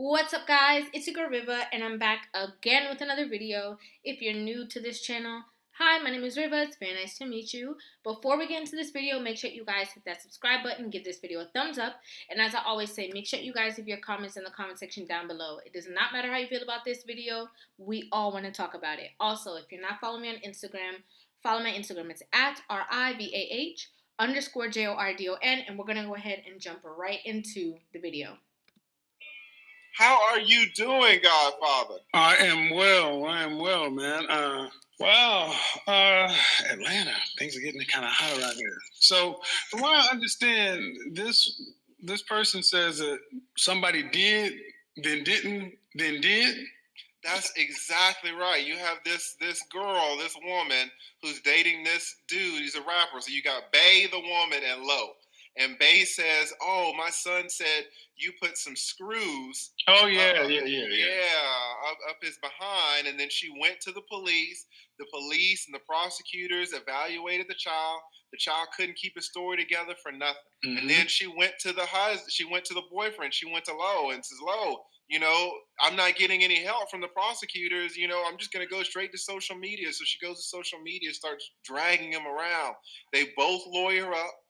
What's up, guys? It's your girl Riva, and I'm back again with another video. If you're new to this channel, hi, my name is Riva. It's very nice to meet you. Before we get into this video, make sure you guys hit that subscribe button, give this video a thumbs up, and as I always say, make sure you guys leave your comments in the comment section down below. It does not matter how you feel about this video. We all want to talk about it. Also, if you're not following me on Instagram, follow my Instagram. It's at RIVAH_JORDON, and we're going to go ahead and jump right into the video. How are you doing, Godfather? I am well, man. Atlanta, things are getting kind of hot around here. So, from what I understand, this person says that somebody did, then didn't, then did. That's exactly right. You have this girl, this woman who's dating this dude. He's a rapper. So you got Bay, the woman, and Low. And Bay says, "Oh, my son said you put some screws." Oh yeah, up his behind. And then she went to the police. The police and the prosecutors evaluated the child. The child couldn't keep his story together for nothing. Mm-hmm. And then she went to the husband. She went to the boyfriend. She went to Low and says, "Low, I'm not getting any help from the prosecutors. I'm just going to go straight to social media." So she goes to social media, starts dragging him around. They both lawyer up.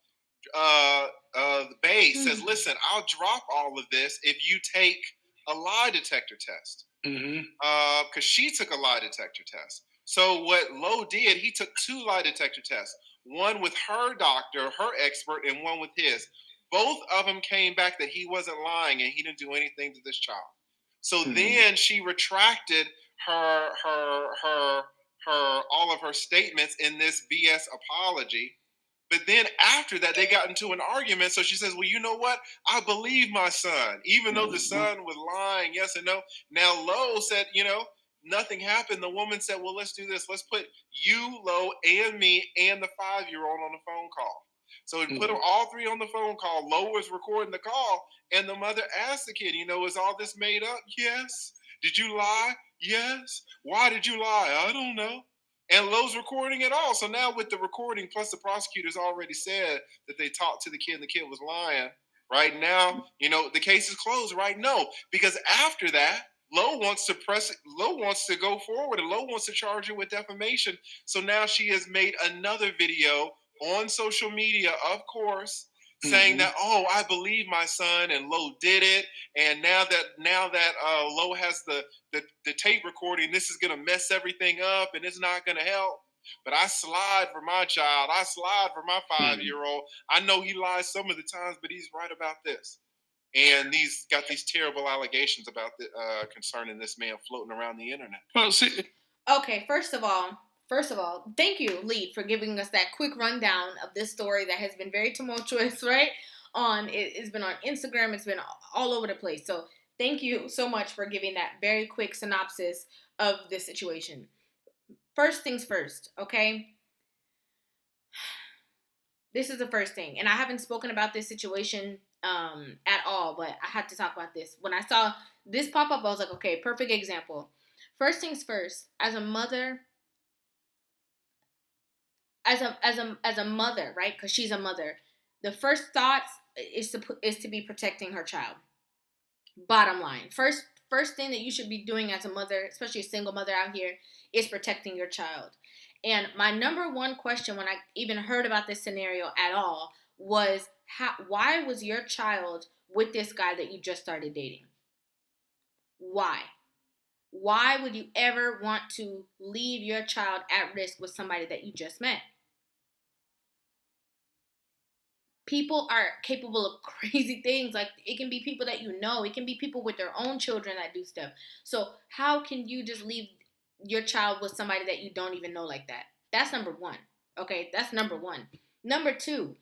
The Bay says, "Listen, I'll drop all of this if you take a lie detector test." Because she took a lie detector test. So what Lowe did, he took 2 lie detector tests, one with her doctor, her expert, and one with his. Both of them came back that he wasn't lying and he didn't do anything to this child. So then she retracted her all of her statements in this BS apology. But then after that, they got into an argument. So she says, "Well, you know what? I believe my son, even though the son was lying, yes and no." Now, Lowe said, nothing happened. The woman said, "Well, let's do this. Let's put you, Lowe, and me, and the 5-year-old on the phone call." So we put them all 3 on the phone call. Lowe was recording the call, and the mother asked the kid, "Is all this made up?" "Yes." "Did you lie?" "Yes." "Why did you lie?" "I don't know." And Lowe's recording it all. So now with the recording, plus the prosecutors already said that they talked to the kid and the kid was lying. Right now, the case is closed, right? No, because after that, Lowe wants to go forward, and Lowe wants to charge her with defamation. So now she has made another video on social media, of course, saying that, "Oh, I believe my son," and Lowe did it. And now that Lowe has the tape recording, this is going to mess everything up, and it's not going to help. But I slide for my child. I slide for my 5-year-old. I know he lies some of the times, but he's right about this. And he's got these terrible allegations about concerning this man floating around the internet. Well, see. Okay, first of all, thank you, Lead, for giving us that quick rundown of this story that has been very tumultuous, right? It's been on Instagram, it's been all over the place. So thank you so much for giving that very quick synopsis of this situation. First things first, okay? This is the first thing, and I haven't spoken about this situation at all, but I had to talk about this. When I saw this pop up, I was like, okay, perfect example. First things first, as a mother, as a mother, right? Because she's a mother. The first thought is to be protecting her child. Bottom line, first thing that you should be doing as a mother, especially a single mother out here, is protecting your child. And my number one question when I even heard about this scenario at all was, why was your child with this guy that you just started dating? Why? Why would you ever want to leave your child at risk with somebody that you just met? People are capable of crazy things. Like, it can be people that you know. It can be people with their own children that do stuff. So how can you just leave your child with somebody that you don't even know like that? That's number one. Okay, that's number one. Number two,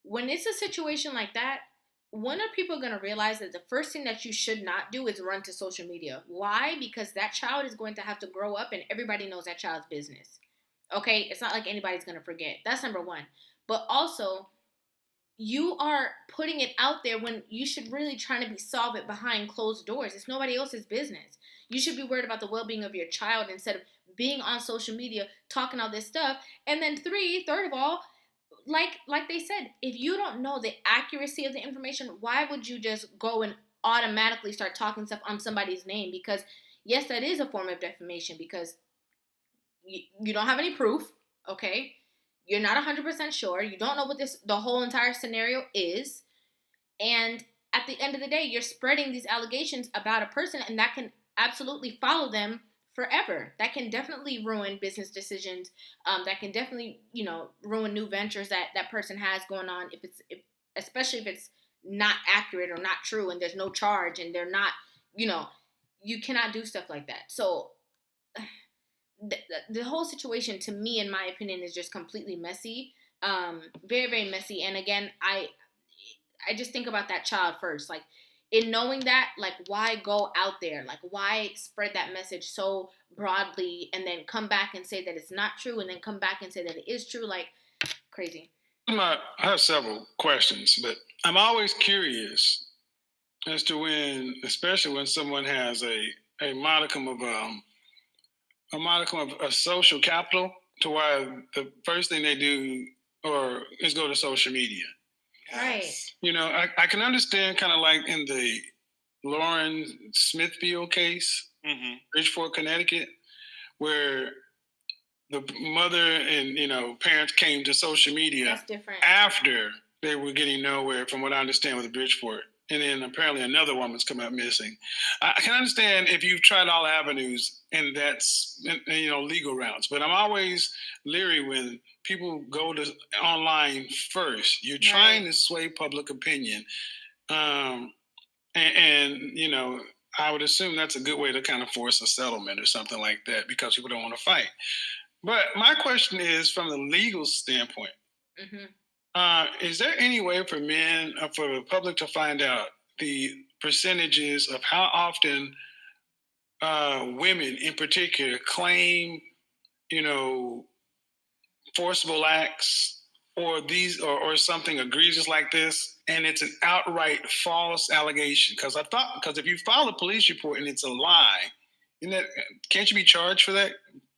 when it's a situation like that, when are people going to realize that the first thing that you should not do is run to social media? Why? Because that child is going to have to grow up and everybody knows that child's business. Okay? It's not like anybody's going to forget. That's number one. But also, you are putting it out there when you should really try to solve it behind closed doors. It's nobody else's business. You should be worried about the well-being of your child instead of being on social media talking all this stuff. And then third of all, like they said, if you don't know the accuracy of the information, why would you just go and automatically start talking stuff on somebody's name, because yes, that is a form of defamation, because you don't have any proof, okay? You're not 100% sure. You don't know what the whole entire scenario is. And at the end of the day, you're spreading these allegations about a person, and that can absolutely follow them forever. That can definitely ruin business decisions. That can definitely, ruin new ventures that person has going on, especially if it's not accurate or not true, and there's no charge, and they're not, you know, you cannot do stuff like that. So the whole situation, to me, in my opinion, is just completely messy. Very, very messy. And again, I just think about that child first. Like, in knowing that, like, why go out there? Like, why spread that message so broadly and then come back and say that it's not true, and then come back and say that it is true? Like, crazy. I have several questions, but I'm always curious as to especially when someone has a modicum of social capital, to why the first thing they do is go to social media. Right. I can understand, kind of like in the Lauren Smithfield case, Bridgeport, Connecticut, where the mother and parents came to social media. That's different. After they were getting nowhere, from what I understand, with the Bridgeport. And then apparently another woman's come out missing. I can understand if you've tried all avenues and that's legal routes, but I'm always leery when people go to online first. You're trying to sway public opinion, and I would assume that's a good way to kind of force a settlement or something like that, because people don't want to fight. But my question is, from the legal standpoint, is there any way for the public to find out the percentages of how often women in particular claim, forcible acts or something egregious like this, and it's an outright false allegation? Because if you file a police report and it's a lie, can't you be charged for that?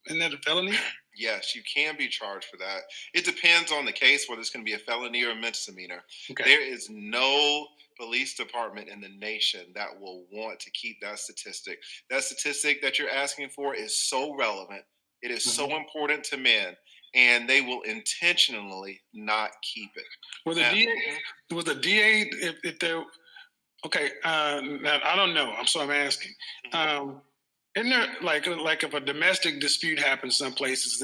Isn't that a felony? Yes, you can be charged for that. It depends on the case, whether it's going to be a felony or a misdemeanor. Okay. There is no police department in the nation that will want to keep that statistic. That statistic that you're asking for is so relevant. It is so important to men, and they will intentionally not keep it. Was the DA, if they're okay? I don't know. So I'm asking. Isn't there, like if a domestic dispute happens some places,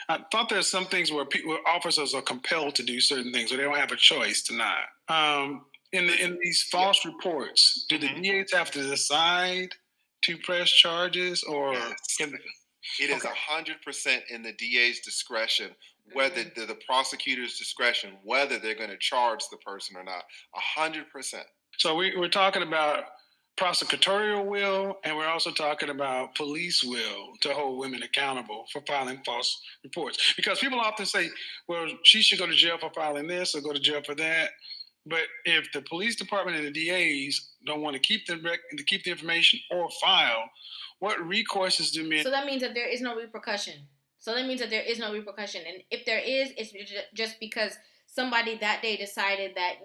I thought there's some things where officers are compelled to do certain things, or they don't have a choice to not. In these false reports, do the DAs have to decide to press charges, or it is 100% in the DA's discretion, whether the prosecutor's discretion, whether they're going to charge the person or not. 100%. So we're talking about prosecutorial will, and we're also talking about police will to hold women accountable for filing false reports. Because people often say, well, she should go to jail for filing this or go to jail for that. But if the police department and the DAs don't want to keep the information or file, what recourses do men? So that means that there is no repercussion. And if there is, it's just because somebody that day decided that,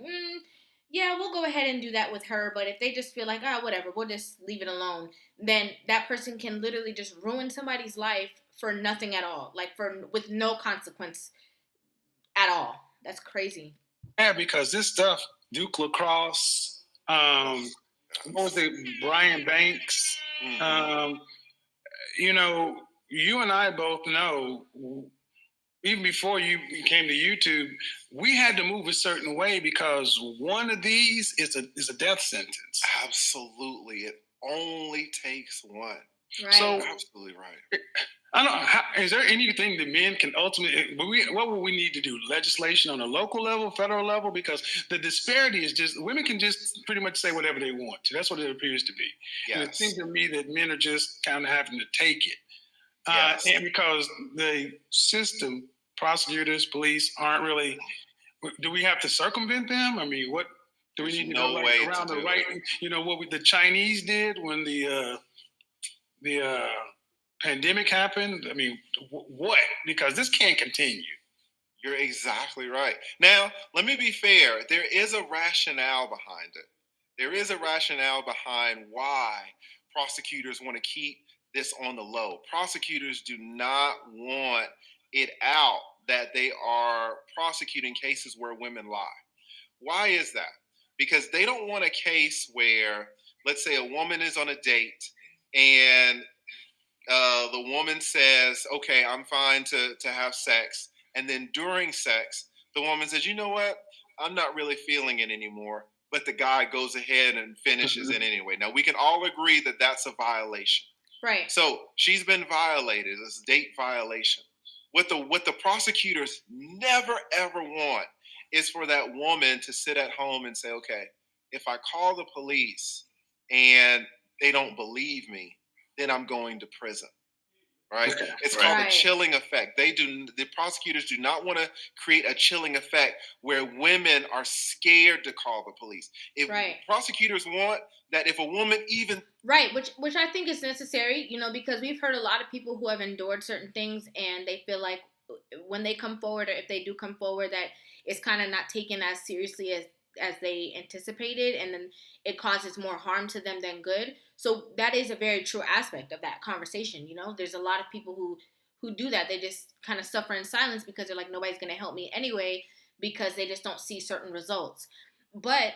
yeah, we'll go ahead and do that with her. But if they just feel like, whatever, we'll just leave it alone, then that person can literally just ruin somebody's life for nothing at all, with no consequence at all. That's crazy. Yeah, because this stuff, Duke Lacrosse, what was it, Brian Banks, you and I both know, even before you came to YouTube, we had to move a certain way because one of these is a death sentence. Absolutely. It only takes one. Right. So, absolutely right. I don't know. Is there anything that men can ultimately, what would we need to do? Legislation on a local level, federal level? Because the disparity is just, women can just pretty much say whatever they want to. That's what it appears to be. Yes. And it seems to me that men are just kind of having to take it. Yes. And because the system, prosecutors, police aren't really, do we have to circumvent them? I mean, what do we need to go around the right? What the Chinese did when the pandemic happened? I mean, what? Because this can't continue. You're exactly right. Now, let me be fair. There is a rationale behind it. There is a rationale behind why prosecutors want to keep this on the low. Prosecutors do not want it out that they are prosecuting cases where women lie. Why is that? Because they don't want a case where, let's say, a woman is on a date and the woman says, "Okay, I'm fine to have sex," and then during sex, the woman says, "You know what? I'm not really feeling it anymore." But the guy goes ahead and finishes it anyway. Now we can all agree that that's a violation. Right. So she's been violated. It's a date violation. What the prosecutors never ever want is for that woman to sit at home and say, "Okay, if I call the police and they don't believe me, then I'm going to prison." Right? Okay. It's Right. called a Right. chilling effect. The prosecutors do not want to create a chilling effect where women are scared to call the police. If Right. prosecutors want that if a woman even Right, which I think is necessary, because we've heard a lot of people who have endured certain things and they feel like when they come forward, or if they do come forward, that it's kind of not taken as seriously as they anticipated, and then it causes more harm to them than good. So that is a very true aspect of that conversation. There's a lot of people who do that. They just kind of suffer in silence because they're like, nobody's going to help me anyway, because they just don't see certain results. But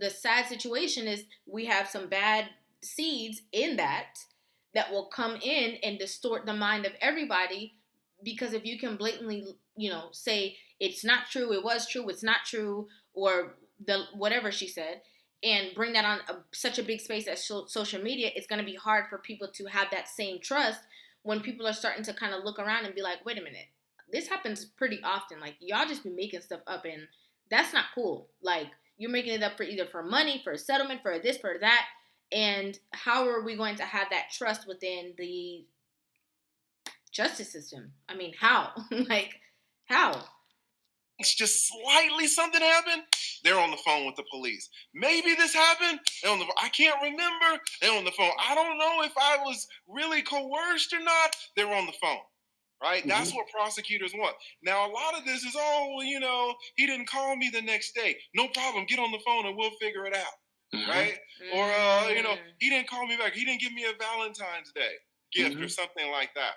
the sad situation is we have some bad seeds in that will come in and distort the mind of everybody, because if you can blatantly say it's not true, it was true, it's not true, or the whatever she said, and bring that on such a big space as social media, it's going to be hard for people to have that same trust when people are starting to kind of look around and be like, wait a minute, this happens pretty often, like y'all just be making stuff up, and that's not cool. Like, you're making it up for either for money, for a settlement, for this, for that. And how are we going to have that trust within the justice system? I mean, how? Like, how? it's just slightly something happened, they're on the phone with the police. Maybe this happened, they're on the I can't remember, they're on the phone. I don't know if I was really coerced or not, they're on the phone. Right? Mhm. That's what prosecutors want. Now, a lot of this is, oh, well, he didn't call me the next day. No problem. Get on the phone and we'll figure it out. Mhm. Right? Or, Mm. he didn't call me back. He didn't give me a Valentine's Day gift or Mhm. something like that.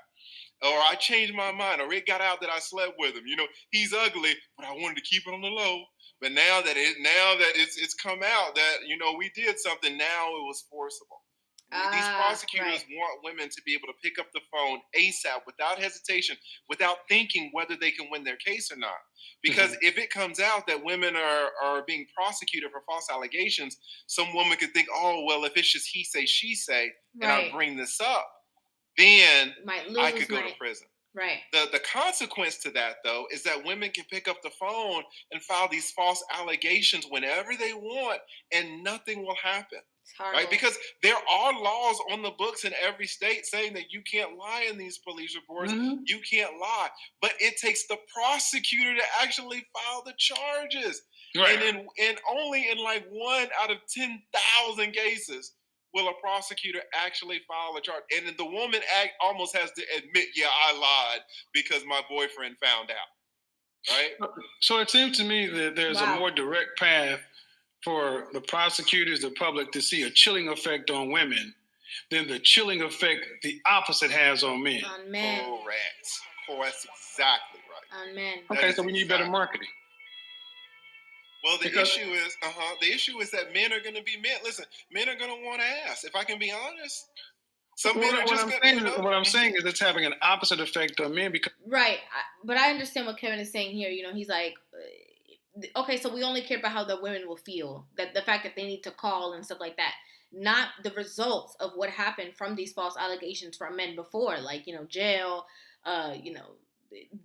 Or I changed my mind, or it got out that I slept with him. He's ugly, but I wanted to keep it on the low. But now that it's come out that we did something, now it was forcible. These prosecutors Right. want women to be able to pick up the phone ASAP without hesitation, without thinking whether they can win their case or not. Because if it comes out that women are being prosecuted for false allegations, some woman could think, oh, well, if it's just he say, she say, and I Right. bring this up, then Might I lose, could go to might. prison. Right. The consequence to that, though, is that women can pick up the phone and file these false allegations whenever they want, and nothing will happen. It's horrible. Right? Because there are laws on the books in every state saying that you can't lie in these police reports. Mhm. You can't lie. But it takes the prosecutor to actually file the charges. Right. And only in like 1 out of 10,000 cases will a prosecutor actually file a charge. And then the woman almost has to admit, yeah, I lied because my boyfriend found out. Right? So it seems to me that there's a Wow. more direct path for the prosecutors, the public, to see a chilling effect on women than the chilling effect the opposite has on men. On men. Correct. Oh, that's exactly right. On men. That Okay, is so we need better exactly- marketing. Well, the Because- issue is that men are going to be men. Listen, men are going to want ass. If I can be honest, some men are just what I'm saying is it's having an opposite effect on men because Right. But I understand what Kevin is saying here. He's like, okay, so we only care about how the women will feel, that the fact that they need to call and stuff like that, not the results of what happened from these false allegations from men before, like, jail,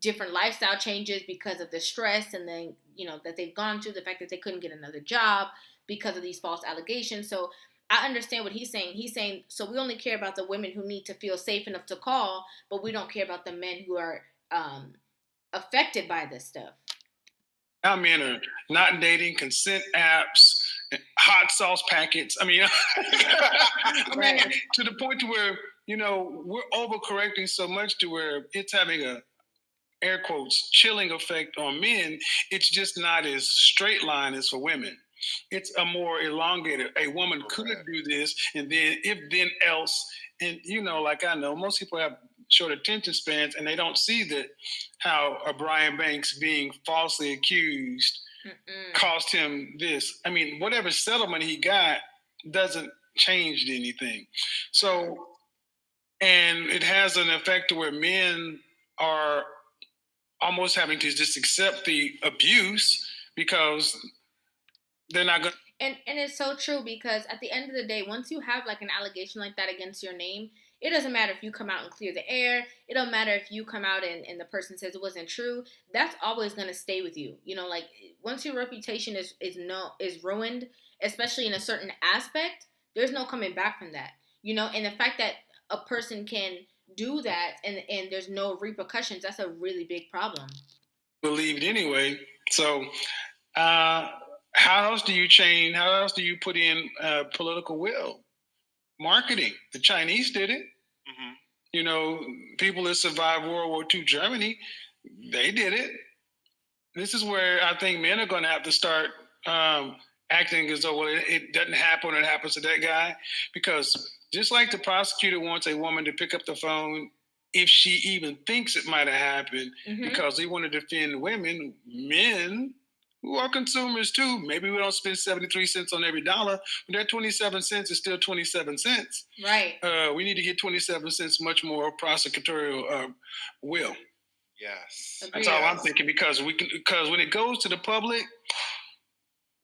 different lifestyle changes because of the stress, and then, that they've gone through, the fact that they couldn't get another job because of these false allegations. So I understand what he's saying. He's saying, so we only care about the women who need to feel safe enough to call, but we don't care about the men who are affected by this stuff. now men are not dating, consent apps, hot sauce packets. I mean, Right. to the point to where, we're overcorrecting so much to where it's having a, air quotes, chilling effect on men. It's just not as straight line as for women. It's a more elongated. A woman could do this, and then if then else, and like I know, most people have short attention spans, and they don't see that how a Brian Banks being falsely accused cost him this. I mean, whatever settlement he got doesn't change anything. So, and it has an effect to where men are almost having to just accept the abuse because they're not going. And it's so true, because at the end of the day, once you have like an allegation like that against your name, it doesn't matter if you come out and clear the air. It don't matter if you come out and the person says it wasn't true. That's always gonna stay with you. Like once your reputation is ruined, especially in a certain aspect, there's no coming back from that. And the fact that a person can do that and there's no repercussions, that's a really big problem. Believed anyway. So how else do you change? How else do you put in political will? Marketing. The Chinese did it. People that survived World War II Germany, they did it. This is where I think men are going to have to start acting as though, well, it doesn't happen when it happens to that guy. Because just like the prosecutor wants a woman to pick up the phone if she even thinks it might have happened, because they want to defend women, men who are consumers too. Maybe we don't spend 73 cents on every dollar, but that 27 cents is still 27 cents. Right. We need to get 27 cents much more prosecutorial will. Yes. That's all I'm thinking, because when it goes to the public,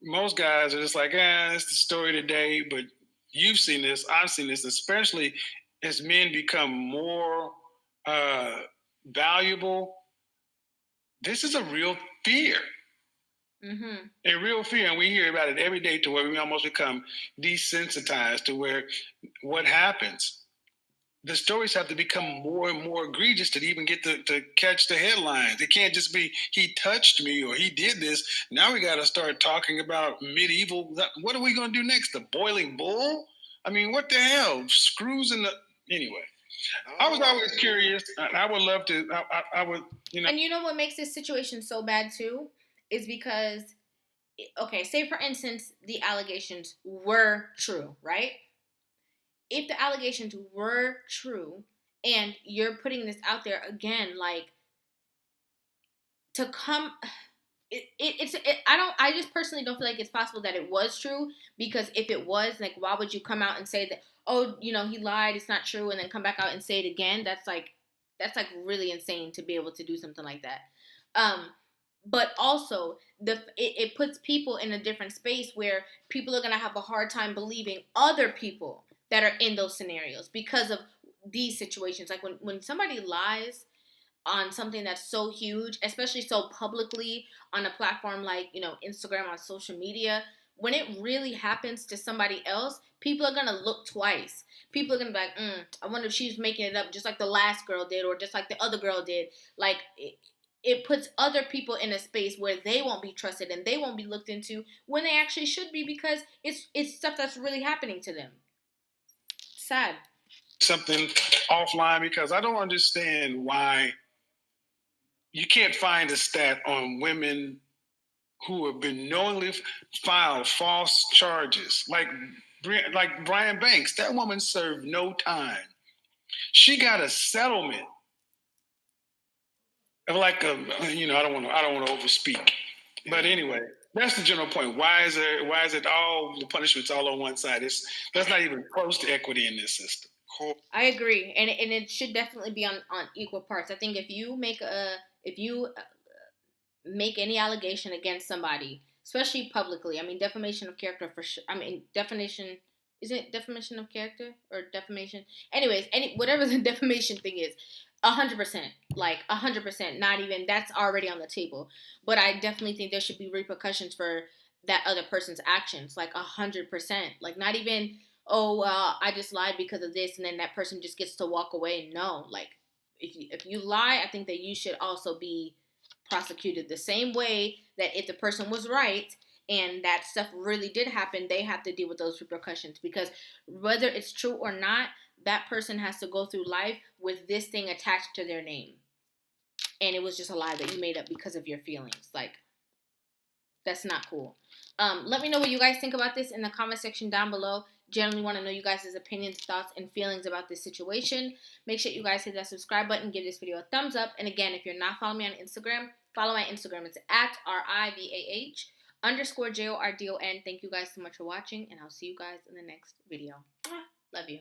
most guys are just like, it's the story today. But you've seen this, I've seen this, especially as men become more valuable. This is a real fear. A real fear, and we hear about it every day, to where we almost become desensitized to where what happens. The stories have to become more and more egregious to even get to catch the headlines. It can't just be he touched me or he did this. Now we got to start talking about medieval. What are we going to do next? The boiling bull? I mean, what the hell? Screws in the anyway. I was always curious. I would love to. I would. And you know what makes this situation so bad too is because, okay, say for instance the allegations were true, right? If the allegations were true and you're putting this out there again, like, to come, I just personally don't feel like it's possible that it was true, because if it was, like, why would you come out and say that, oh, he lied, it's not true, and then come back out and say it again? That's like really insane to be able to do something like that. But also it puts people in a different space where people are going to have a hard time believing other people that are in those scenarios because of these situations. Like when somebody lies on something that's so huge, especially so publicly on a platform like, Instagram, on social media, when it really happens to somebody else, people are going to look twice. People are going to be like, I wonder if she's making it up just like the last girl did, or just like the other girl did. Like, it puts other people in a space where they won't be trusted and they won't be looked into when they actually should be, because it's stuff that's really happening to them. Sad. Something offline, because I don't understand why you can't find a stat on women who have been knowingly filed false charges. Like Brian Banks, that woman served no time. She got a settlement of like I don't want to overspeak, but anyway, that's the general point. Why is it all the punishments all on one side? That's not even close to equity in this system. I agree, and it should definitely be on equal parts. I think if you make any allegation against somebody, especially publicly, I mean, defamation of character for sure. I mean, defamation. Is it defamation of character or defamation? Anyways, whatever the defamation thing is, 100%, like 100%, not even, that's already on the table. But I definitely think there should be repercussions for that other person's actions, like 100%. Like, not even, oh, well, I just lied because of this, and then that person just gets to walk away. No, like, if you lie, I think that you should also be prosecuted the same way that if the person was right and that stuff really did happen, they have to deal with those repercussions, because whether it's true or not, that person has to go through life with this thing attached to their name. And it was just a lie that you made up because of your feelings. Like, That's not cool. Let me know what you guys think about this in the comment section down below. Generally want to know you guys' opinions, thoughts, and feelings about this situation. Make sure you guys hit that subscribe button, give this video a thumbs up. And again, if you're not following me on Instagram, follow my Instagram. It's at RIVAH_JORDON. Thank you guys so much for watching, and I'll see you guys in the next video. Love you.